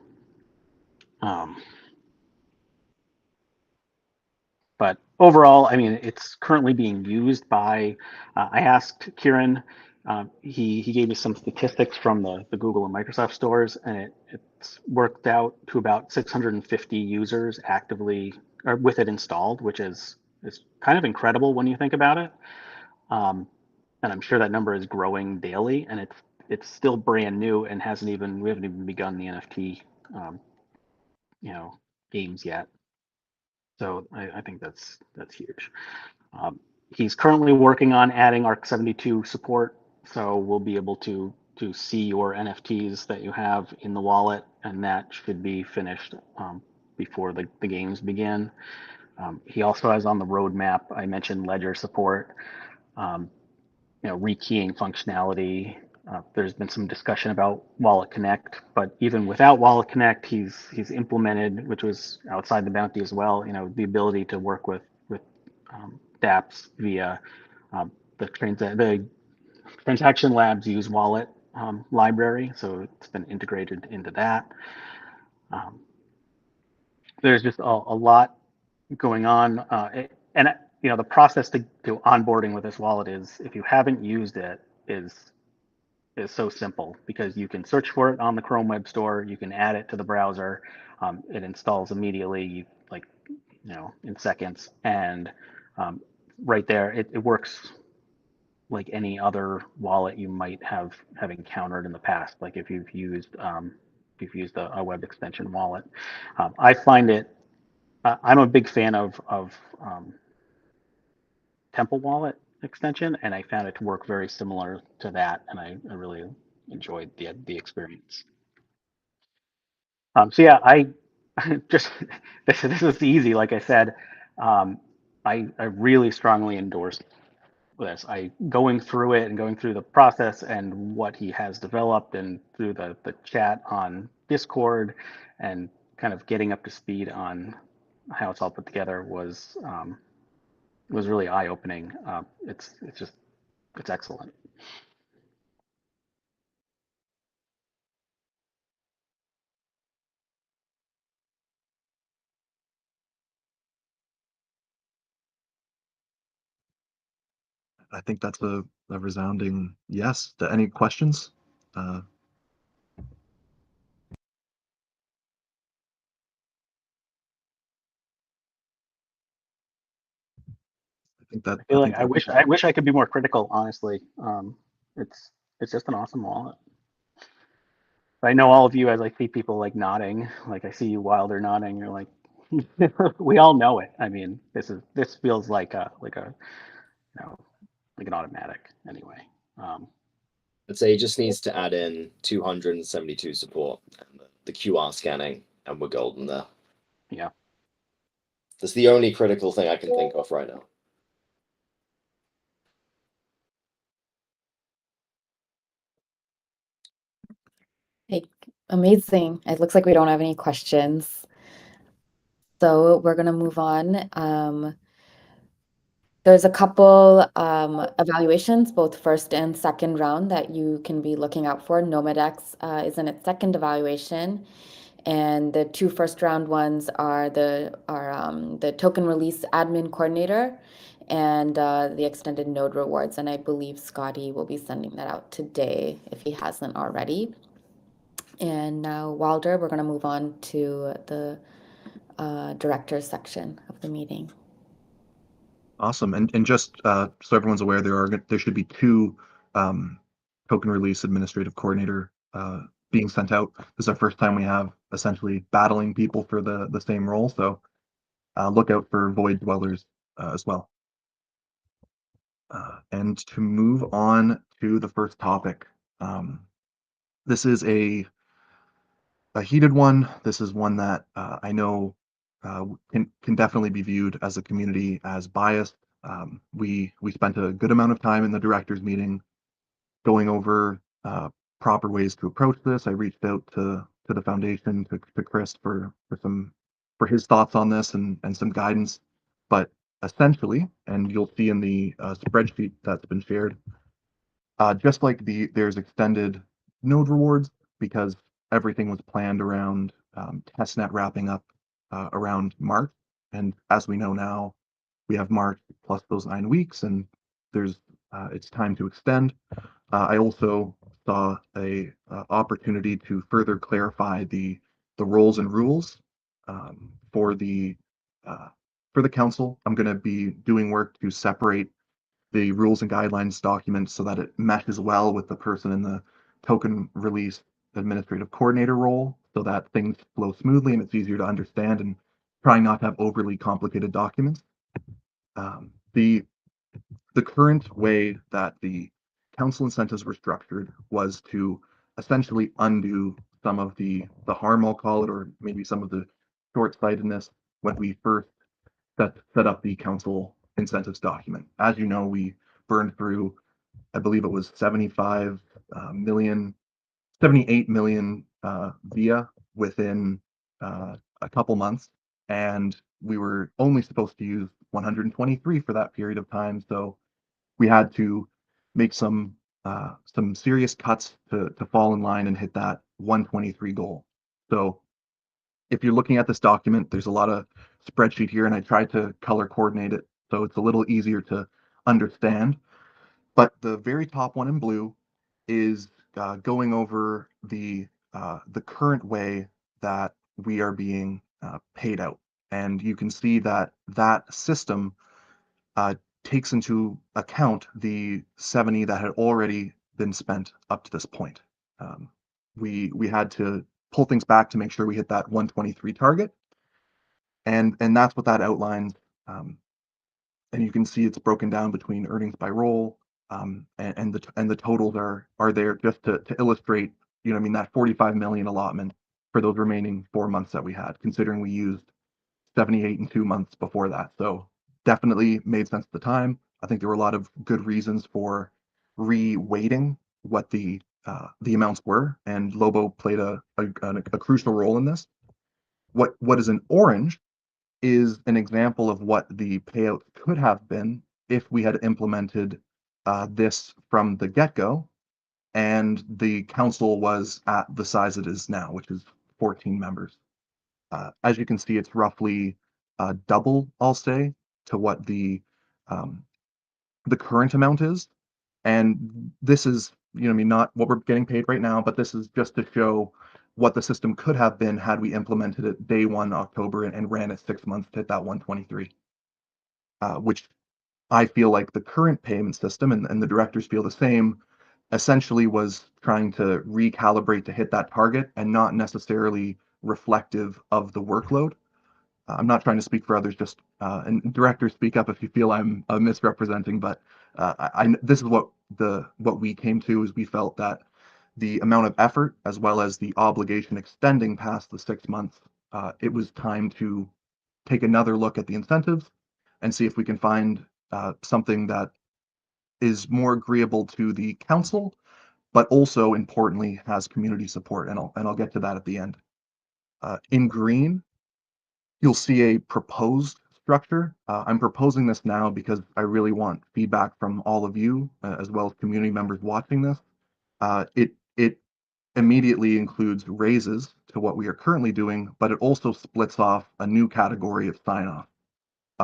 But overall, I mean, it's currently being used by, I asked Kieran, he gave me some statistics from the Google and Microsoft stores, and it's worked out to about 650 users actively or with it installed, which is kind of incredible when you think about it. And I'm sure that number is growing daily, and it's still brand new and we haven't even begun the NFT, games yet. So I think that's huge. He's currently working on adding ARC-72 support, so we'll be able to see your NFTs that you have in the wallet, and that should be finished before the games begin. He also has on the roadmap, I mentioned ledger support, rekeying functionality. There's been some discussion about Wallet Connect, but even without Wallet Connect, he's implemented, which was outside the bounty as well, the ability to work with dApps via the Transaction Labs use wallet library, so it's been integrated into that. There's just a lot going on, and the process to onboarding with this wallet is, if you haven't used it, is so simple, because you can search for it on the Chrome Web Store, you can add it to the browser, it installs immediately, in seconds, and right there it works like any other wallet you might have encountered in the past, like if you've used a web extension wallet. I find it, I'm a big fan of Temple Wallet extension, and I found it to work very similar to that, and I really enjoyed the experience. So yeah, I just this is easy. Like I said, I really strongly endorse this. Going through it and going through the process and what he has developed, and through the chat on Discord, and kind of getting up to speed on how it's all put together was really eye-opening. It's excellent. I think that's a resounding yes. Any questions? I think that. I feel like I wish I could be more critical, honestly. It's just an awesome wallet. I know all of you, as I see people like nodding, like I see you while they're nodding, you're like, we all know it. I mean, this feels like like an automatic anyway. I'd say he just needs to add in 272 support and the QR scanning, and we're golden there. Yeah. That's the only critical thing I can think of right now. Hey, amazing. It looks like we don't have any questions. So we're going to move on. There's a couple evaluations, both first and second round, that you can be looking out for. Nomadex is in its second evaluation, and the two first round ones are the token release admin coordinator and the extended node rewards. And I believe Scotty will be sending that out today if he hasn't already. And now, Wilder, we're going to move on to the directors section of the meeting. Awesome. And just so everyone's aware, there should be two token release administrative coordinator being sent out. This is our first time we have essentially battling people for the same role. So look out for void dwellers as well. And to move on to the first topic, this is a heated one. This is one that I know can definitely be viewed as a community as biased. We spent a good amount of time in the directors meeting going over proper ways to approach this. I reached out to the foundation, to Chris for his thoughts on this and some guidance. But essentially, and you'll see in the spreadsheet that's been shared, just like there's extended node rewards because everything was planned around testnet wrapping up around March. And as we know now, we have March plus those 9 weeks, and it's time to extend. I also saw a opportunity to further clarify the roles and rules for the council. I'm going to be doing work to separate the rules and guidelines documents so that it meshes well with the person in the token release administrative coordinator role so that things flow smoothly and it's easier to understand, and trying not to have overly complicated documents. The current way that the council incentives were structured was to essentially undo some of the harm, I'll call it, or maybe some of the short-sightedness when we first set up the council incentives document. As you know, we burned through, I believe it was 78 million via within a couple months, and we were only supposed to use 123 for that period of time. So we had to make some serious cuts to fall in line and hit that 123 goal. So if you're looking at this document, there's a lot of spreadsheet here, and I tried to color coordinate it so it's a little easier to understand. But the very top one in blue is going over the current way that we are being paid out, and you can see that system takes into account the 70 that had already been spent up to this point. We had to pull things back to make sure we hit that 123 target, and that's what that outlines. And you can see it's broken down between earnings by role, and the totals are there just to illustrate, that 45 million allotment for those remaining 4 months that we had, considering we used 78 in 2 months before that. So definitely made sense at the time. I think there were a lot of good reasons for re-weighting what the amounts were, and Lobo played a crucial role in this. What is in orange is an example of what the payout could have been if we had implemented this from the get-go, and the council was at the size it is now, which is 14 members. As you can see, it's roughly double, I'll say, to what the current amount is. And this is, not what we're getting paid right now, but this is just to show what the system could have been had we implemented it day 1 October and ran it 6 months to hit that 123, which I feel like the current payment system, and the directors feel the same, essentially was trying to recalibrate to hit that target and not necessarily reflective of the workload. I'm not trying to speak for others, just and directors, speak up if you feel I'm misrepresenting, but this is what we came to, is we felt that the amount of effort as well as the obligation extending past the 6 months, it was time to take another look at the incentives and see if we can find something that is more agreeable to the council, but also importantly has community support, and I'll get to that at the end. In green, you'll see a proposed structure. I'm proposing this now because I really want feedback from all of you, as well as community members watching this. It immediately includes raises to what we are currently doing, but it also splits off a new category of sign-off.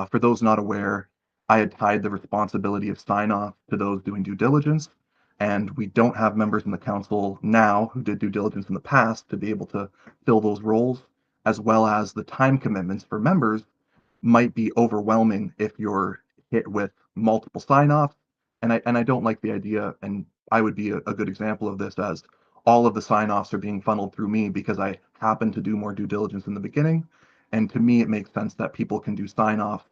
For those not aware, I had tied the responsibility of sign off to those doing due diligence. And we don't have members in the council now who did due diligence in the past to be able to fill those roles, as well as the time commitments for members might be overwhelming if you're hit with multiple sign-offs. And I don't like the idea, and I would be a good example of this, as all of the sign-offs are being funneled through me because I happen to do more due diligence in the beginning. And to me, it makes sense that people can do sign-off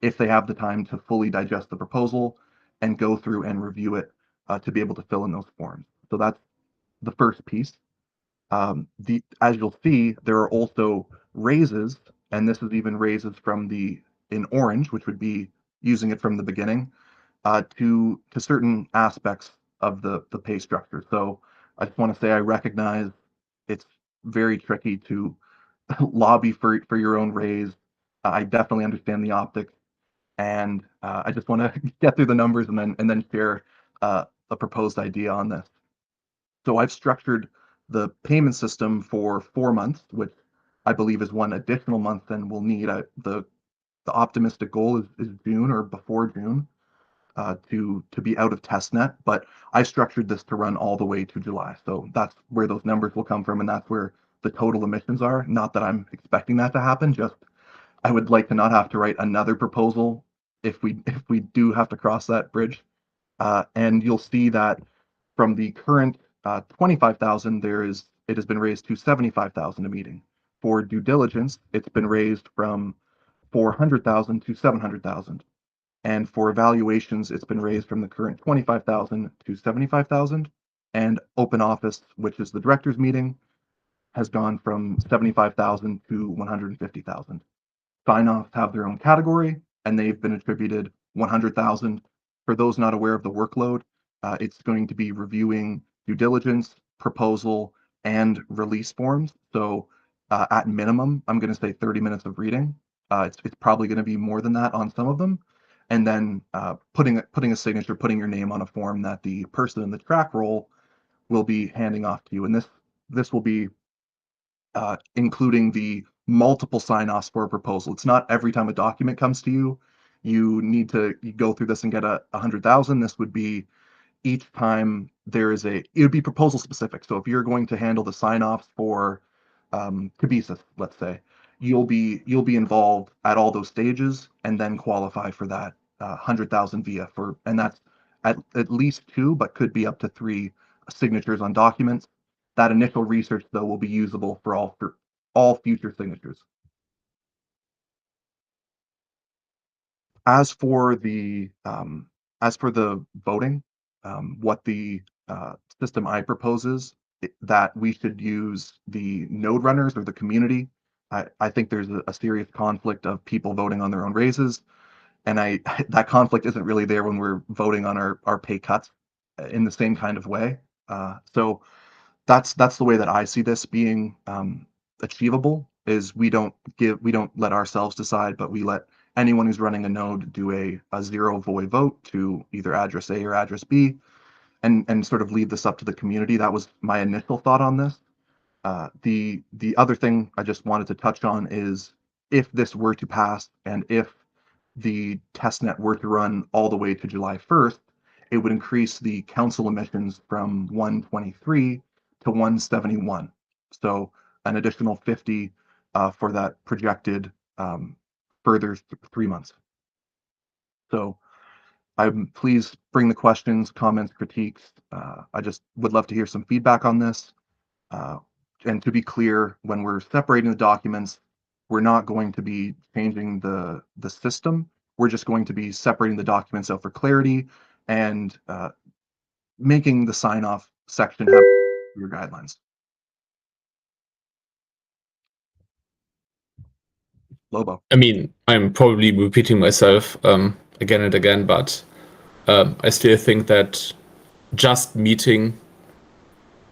if they have the time to fully digest the proposal and go through and review it to be able to fill in those forms. So that's the first piece. As you'll see, there are also raises, and this is even raises from in orange, which would be using it from the beginning, to certain aspects of the pay structure. So I just want to say I recognize it's very tricky to lobby for your own raise. I definitely understand the optics, and I just want to get through the numbers and then share a proposed idea on this. So I've structured the payment system for 4 months, which I believe is one additional month than we'll need. The optimistic goal is June or before June to be out of testnet, but I structured this to run all the way to July. So that's where those numbers will come from, and that's where the total emissions are. Not that I'm expecting that to happen, just I would like to not have to write another proposal if we do have to cross that bridge. And you'll see that from the current 25,000, it has been raised to 75,000 a meeting. For due diligence, it's been raised from 400,000 to 700,000. And for evaluations, it's been raised from the current 25,000 to 75,000. And open office, which is the director's meeting, has gone from 75,000 to 150,000. Sign-offs have their own category, and they've been attributed 100,000. For those not aware of the workload, it's going to be reviewing due diligence, proposal, and release forms. So at minimum, I'm going to say 30 minutes of reading. It's probably going to be more than that on some of them. And then putting a signature, putting your name on a form that the person in the track role will be handing off to you. And this will be including the multiple sign-offs for a proposal. It's not every time a document comes to you, you need to go through this and get 100,000. This would be each time it would be proposal specific. So if you're going to handle the sign-offs for Kibisis, let's say, you'll be involved at all those stages and then qualify for that 100,000 via and that's at least 2, but could be up to 3 signatures on documents. That initial research, though, will be usable for all future signatures. As for the voting, what the system I proposes that we should use the node runners or the community. I think there's a serious conflict of people voting on their own raises, and that conflict isn't really there when we're voting on our pay cuts in the same kind of way. So that's the way that I see this being achievable. Is we don't let ourselves decide, but we let anyone who's running a node do a zero void vote to either address A or address B, and sort of leave this up to the community. That was my initial thought on this. The other thing I just wanted to touch on is if this were to pass and if the testnet were to run all the way to July 1st, it would increase the council emissions from 123 to 171. So an additional 50 for that projected further 3 months. So please bring the questions, comments, critiques. I just would love to hear some feedback on this. And to be clear, when we're separating the documents, we're not going to be changing the system. We're just going to be separating the documents out for clarity and making the sign-off section have your guidelines. Lobo. I mean, I'm probably repeating myself again and again, but I still think that just meeting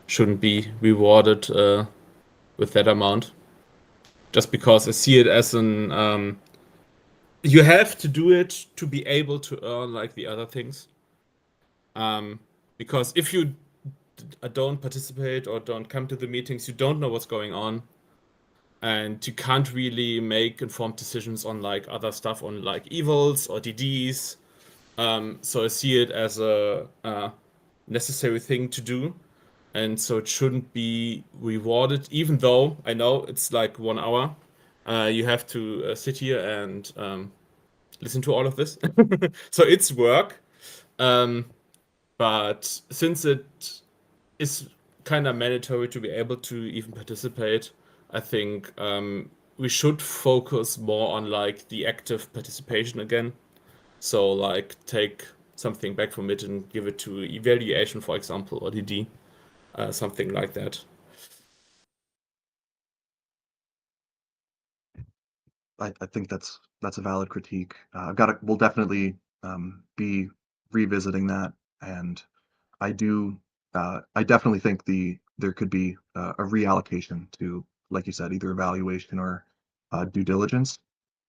shouldn't be rewarded with that amount. Just because I see it as an you have to do it to be able to earn like the other things. Because if you don't participate or don't come to the meetings, you don't know what's going on. and you can't really make informed decisions on like other stuff on like evils or DDs. So I see it as a necessary thing to do, and so it shouldn't be rewarded. Even though I know it's like 1 hour, you have to sit here and listen to all of this, so it's work. But since it is kind of mandatory to be able to even participate, I think we should focus more on like the active participation again. So like take something back from it and give it to evaluation, for example, or DD, something like that. I think that's a valid critique. We'll definitely be revisiting that, and I definitely think there could be a reallocation to, like you said, either evaluation or due diligence.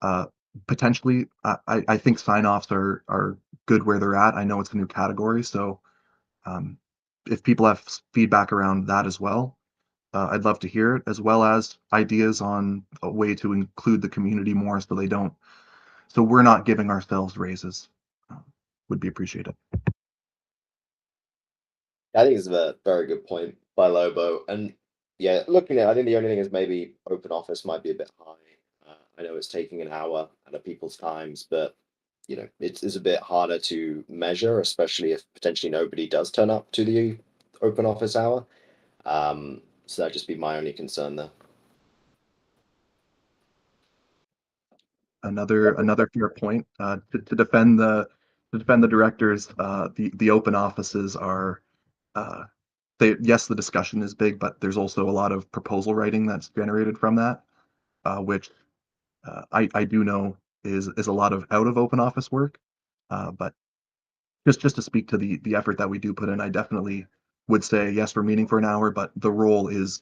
Uh, Potentially, I think sign-offs are good where they're at. I know it's a new category, so if people have feedback around that as well, I'd love to hear it, as well as ideas on a way to include the community more so we're not giving ourselves raises. Would be appreciated. I think it's a very good point by Lobo. And yeah, looking at, I think the only thing is maybe open office might be a bit high. I know it's taking an hour out of people's times, but you know, it's a bit harder to measure, especially if potentially nobody does turn up to the open office hour. So that'd just be my only concern there. Another fair point, to defend the directors. The open offices are, yes, the discussion is big, but there's also a lot of proposal writing that's generated from that, which I do know is a lot of out of open office work. But just to speak to the effort that we do put in, I definitely would say yes, we're meeting for an hour, but the role is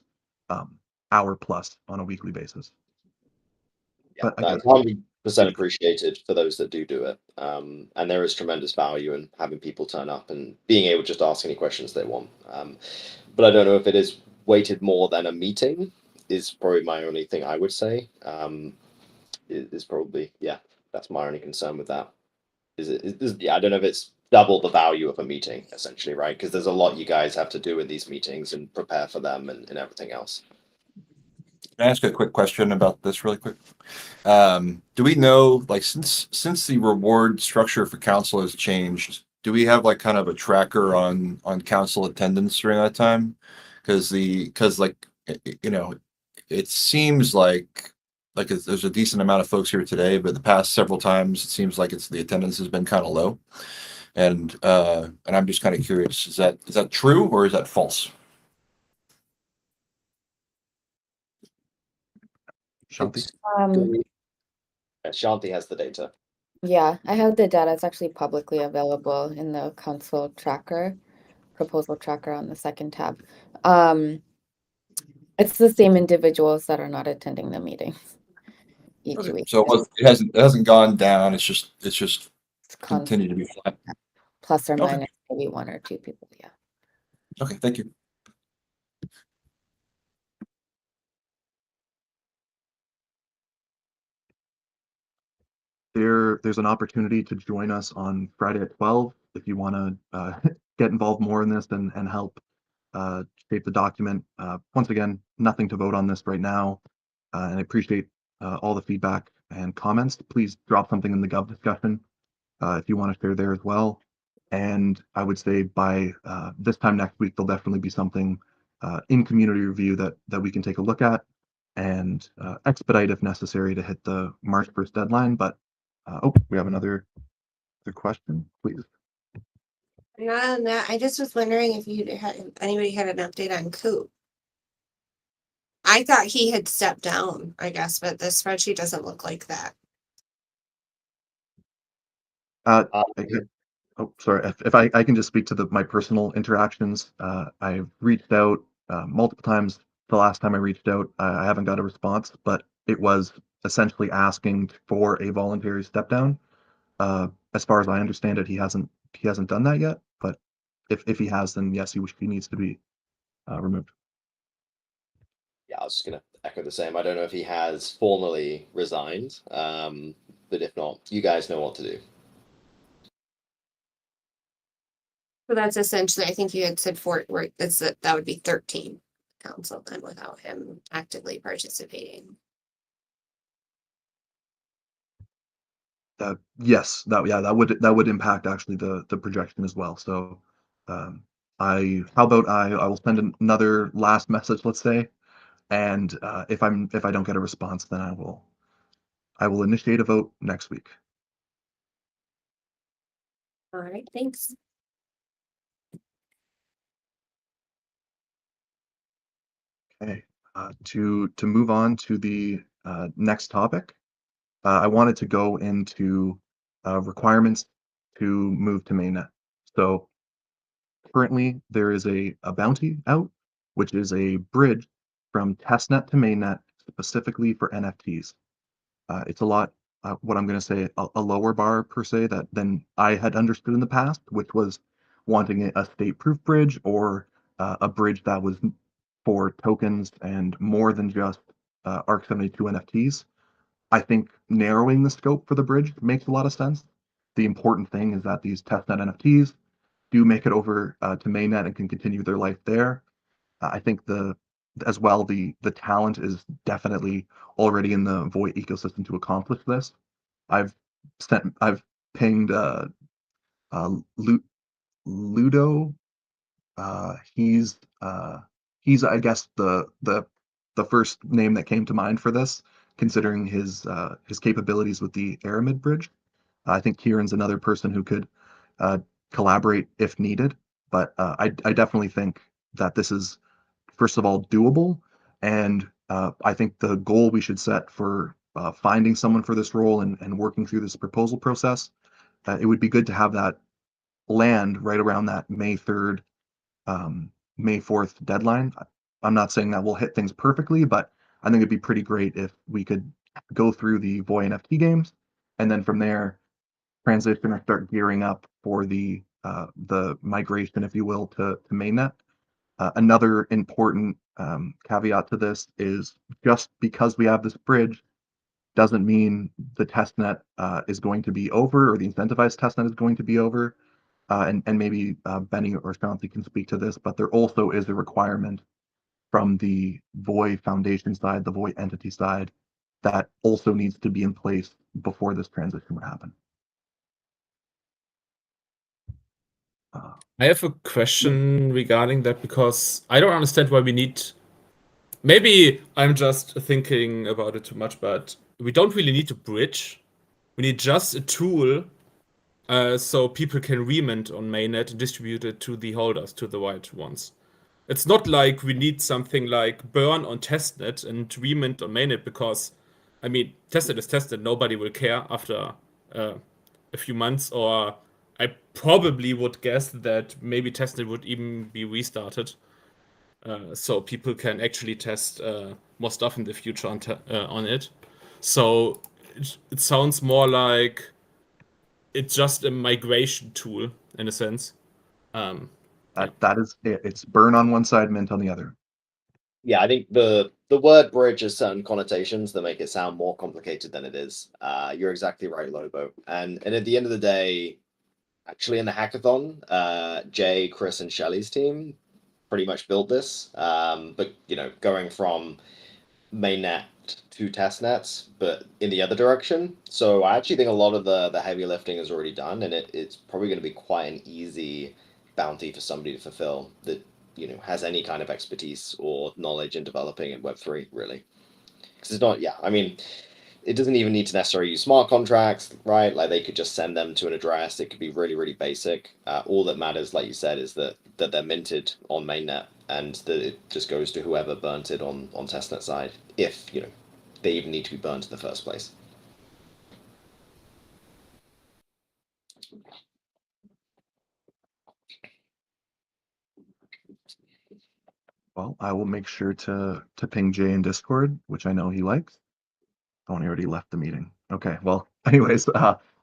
hour plus on a weekly basis. Yeah, But again, that's 100% appreciated for those that do it. And there is tremendous value in having people turn up and being able to just ask any questions they want. But I don't know if it is weighted more than a meeting is probably my only thing I would say. Is probably, yeah, that's my only concern with that. Yeah, I don't know if it's double the value of a meeting, essentially, right? Because there's a lot you guys have to do in these meetings and prepare for them and everything else. Can I ask a quick question about this really quick? Do we know, like, since the reward structure for council has changed, do we have like kind of a tracker on council attendance during that time? Because like, you know, it seems like there's a decent amount of folks here today, but the past several times it seems like the attendance has been kind of low, and I'm just kind of curious, is that true or is that false? Shanti? Shanti has the data. Yeah, I have the data. It's actually publicly available in the council tracker, proposal tracker on the second tab. It's the same individuals that are not attending the meetings each Okay, week. so it hasn't gone down. It's just It's continued to be flat. plus or Okay. minus maybe 1 or 2 people. Yeah. Okay, thank you. There's an opportunity to join us on Friday at 12 if you want to get involved more in this and help shape the document. Once again, nothing to vote on this right now, and I appreciate all the feedback and comments. Please drop something in the Gov discussion if you want to share there as well. And I would say by this time next week, there'll definitely be something in community review that we can take a look at and expedite if necessary to hit the March 1st deadline. But we have another question, please. No, I just was wondering if anybody had an update on Coop. I thought he had stepped down, I guess, but the spreadsheet doesn't look like that. Sorry, if I can just speak to my personal interactions. I've reached out multiple times. The last time I reached out, I haven't got a response, but it was essentially asking for a voluntary step down. As far as I understand it, he hasn't done that yet, but if he has, then yes, he needs to be removed. Yeah, I was just gonna echo the same. I don't know if he has formally resigned, but if not, you guys know what to do. So that's essentially, I think you had said that would be 13 council then without him actively participating. Yes, that would impact actually the projection as well. So, how about I will send another last message, let's say, and if I don't get a response, then I will initiate a vote next week. All right, thanks. Okay, to move on to the next topic, I wanted to go into requirements to move to mainnet. So currently there is a bounty out, which is a bridge from testnet to mainnet specifically for NFTs. It's a lot, what I'm going to say, a lower bar per se than I had understood in the past, which was wanting a state-proof bridge or a bridge that was for tokens and more than just ARC-72 NFTs. I think narrowing the scope for the bridge makes a lot of sense. The important thing is that these testnet NFTs do make it over to mainnet and can continue their life there. I think the talent is definitely already in the Void ecosystem to accomplish this. I've pinged Ludo. He's I guess the first name that came to mind for this, considering his capabilities with the Aramid bridge. I think Kieran's another person who could collaborate if needed, but I definitely think that this is, first of all, doable, and I think the goal we should set for finding someone for this role and working through this proposal process, it would be good to have that land right around that May 3rd, May 4th deadline. I'm not saying that we'll hit things perfectly, but I think it'd be pretty great if we could go through the Void NFT games, and then from there transition or start gearing up for the migration, if you will, to mainnet. Another important caveat to this is just because we have this bridge doesn't mean the testnet is going to be over, or the incentivized testnet is going to be over. And maybe Benny or Shanti can speak to this, but there also is a requirement from the Void Foundation side, the Void entity side, that also needs to be in place before this transition would happen. I have a question regarding that because I don't understand why we need. Maybe I'm just thinking about it too much, but we don't really need a bridge. We need just a tool so people can remint on mainnet and distribute it to the holders, to the white ones. It's not like we need something like burn on testnet and remint on mainnet, because, I mean, testnet is testnet. Nobody will care after a few months, or I probably would guess that maybe testnet would even be restarted, so people can actually test more stuff in the future on it. So it sounds more like it's just a migration tool in a sense. That is it. It's burn on one side, mint on the other. Yeah, I think the word bridge has certain connotations that make it sound more complicated than it is. You're exactly right, Lobo. And at the end of the day, actually in the hackathon, Jay, Chris, and Shelly's team pretty much built this. But going from mainnet to testnets, but in the other direction. So I actually think a lot of the heavy lifting is already done, and it's probably going to be quite an easy bounty for somebody to fulfill that has any kind of expertise or knowledge in developing in Web3, really. Because it's not, I mean, it doesn't even need to necessarily use smart contracts, right? Like they could just send them to an address. It could be really, really basic. All that matters, like you said, is that they're minted on mainnet, and that it just goes to whoever burnt it on testnet side, if they even need to be burnt in the first place. Well, I will make sure to ping Jay in Discord, which I know he likes. Oh, he already left the meeting. Okay, well, anyways,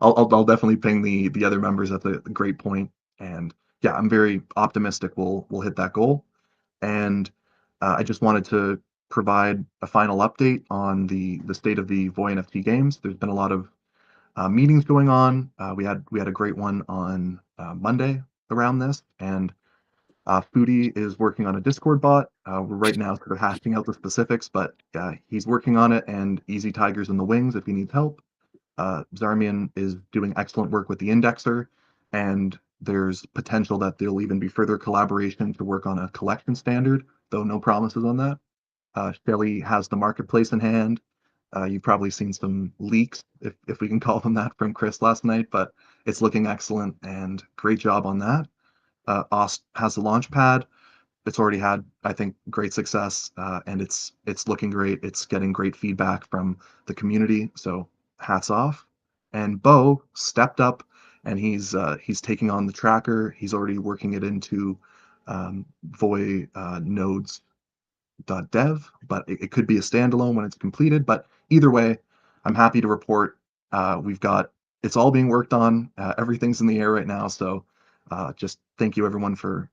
I'll definitely ping the other members. That's a great point, and yeah, I'm very optimistic we'll hit that goal. And I just wanted to provide a final update on the state of the Voy NFT games. There's been a lot of meetings going on. We had a great one on Monday around this, and Foodie is working on a Discord bot. We're right now sort of hashing out the specifics, but he's working on it, and Easy Tigers in the wings if he needs help. Zarmian is doing excellent work with the indexer, and there's potential that there'll even be further collaboration to work on a collection standard, though no promises on that. Shelly has the marketplace in hand. You've probably seen some leaks, if we can call them that, from Chris last night, but it's looking excellent, and great job on that. Ost has the launch pad. It's already had, I think, great success, and it's looking great. It's getting great feedback from the community, so hats off. And Bo stepped up, and he's taking on the tracker. He's already working it into Voy nodes.dev, but it could be a standalone when it's completed. But either way, I'm happy to report it's all being worked on. Everything's in the air right now, so just thank you everyone for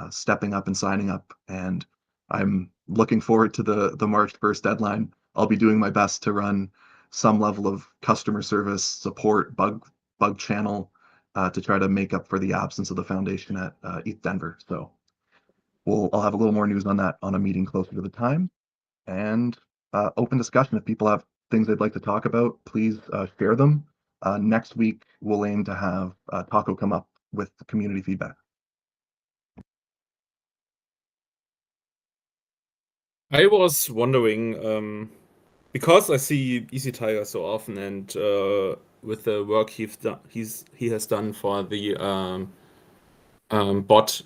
stepping up and signing up, and I'm looking forward to the March 1st deadline. I'll be doing my best to run some level of customer service support, bug channel, to try to make up for the absence of the foundation at ETH Denver. So I'll have a little more news on that on a meeting closer to the time, and open discussion. If people have things they'd like to talk about, please share them. Next week, we'll aim to have Taco come up with the community feedback. I was wondering, because I see Easy Tiger so often, and with the work he has done for the bot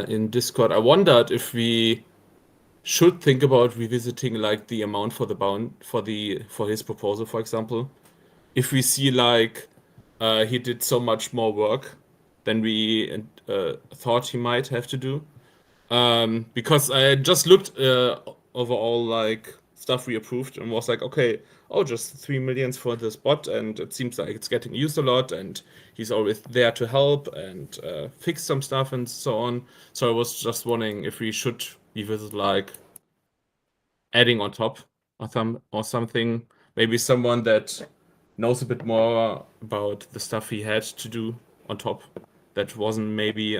in Discord, I wondered if we should think about revisiting like the amount for the bound for his proposal, for example. If we see like he did so much more work than we thought he might have to do. Because I just looked over all like stuff we approved and was like, okay, just 3 million for this bot, and it seems like it's getting used a lot, and he's always there to help and fix some stuff and so on. So I was just wondering if we should revisit like adding on top or something, maybe someone that knows a bit more about the stuff he had to do on top that wasn't maybe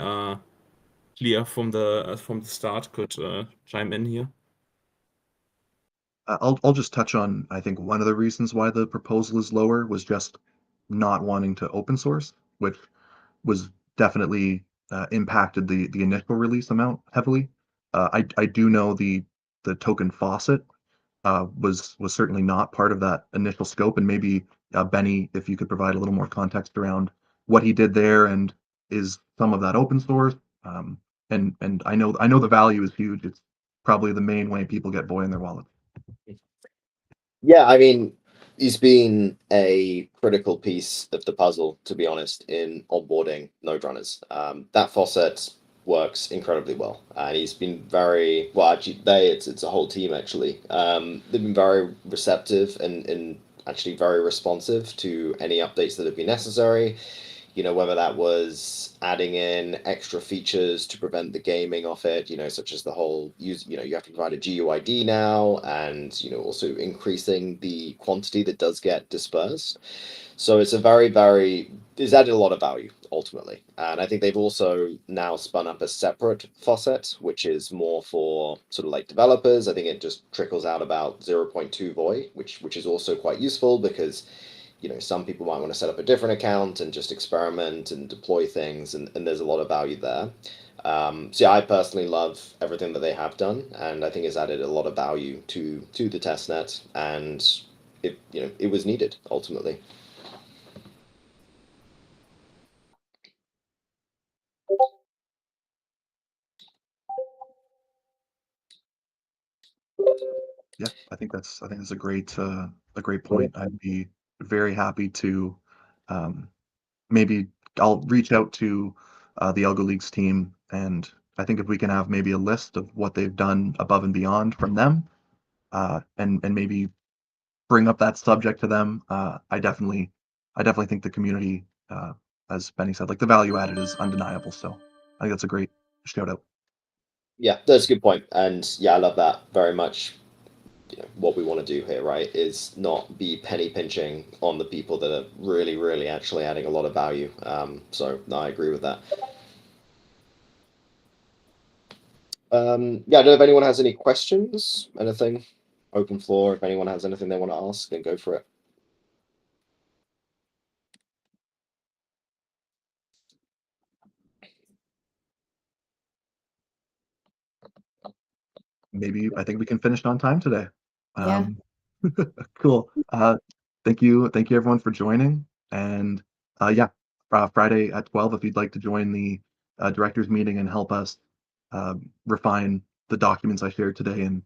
clear from the start could chime in here. I'll just touch on, I think one of the reasons why the proposal is lower was just not wanting to open source, which was definitely impacted the initial release amount heavily. I do know the token faucet was certainly not part of that initial scope, and maybe Benny, if you could provide a little more context around what he did there, and is some of that open source. And I know the value is huge. It's probably the main way people get Voy in their wallet. Yeah, I mean, he's been a critical piece of the puzzle, to be honest, in onboarding node runners. That faucet works incredibly well, and he's been very well. Actually, it's a whole team actually. They've been very receptive and actually very responsive to any updates that have been necessary. You know, whether that was adding in extra features to prevent the gaming of it, you know, such as the whole you have to provide a GUID now, and, you know, also increasing the quantity that does get dispersed. So it's it's added a lot of value ultimately. And I think they've also now spun up a separate faucet, which is more for sort of like developers. I think it just trickles out about 0.2 Voy, which is also quite useful because, you know, some people might want to set up a different account and just experiment and deploy things, and there's a lot of value there. So yeah, I personally love everything that they have done, and I think it's added a lot of value to the testnet, and it was needed ultimately. Yeah, I think that's a great point. I'd be very happy to maybe I'll reach out to the Algo Leagues team, and I think if we can have maybe a list of what they've done above and beyond from them, and maybe bring up that subject to them. I definitely think the community, as Benny said, like the value added is undeniable. So I think that's a great shout out. Yeah, that's a good point. And yeah, I love that very much. what we want to do here, right, is not be penny pinching on the people that are really, really actually adding a lot of value. So no, I agree with that. Yeah, I don't know if anyone has any questions, anything. Open floor. If anyone has anything they want to ask, then go for it. Maybe I think we can finish on time today. Yeah. Cool. Thank you everyone for joining. And yeah, Friday at 12, if you'd like to join the directors meeting and help us refine the documents I shared today, and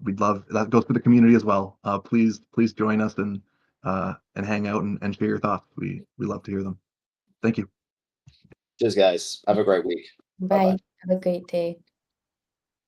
we'd love that goes for the community as well. Please join us and hang out and share your thoughts. We love to hear them. Thank you. Cheers, guys. Have a great week. Bye. Have a great day.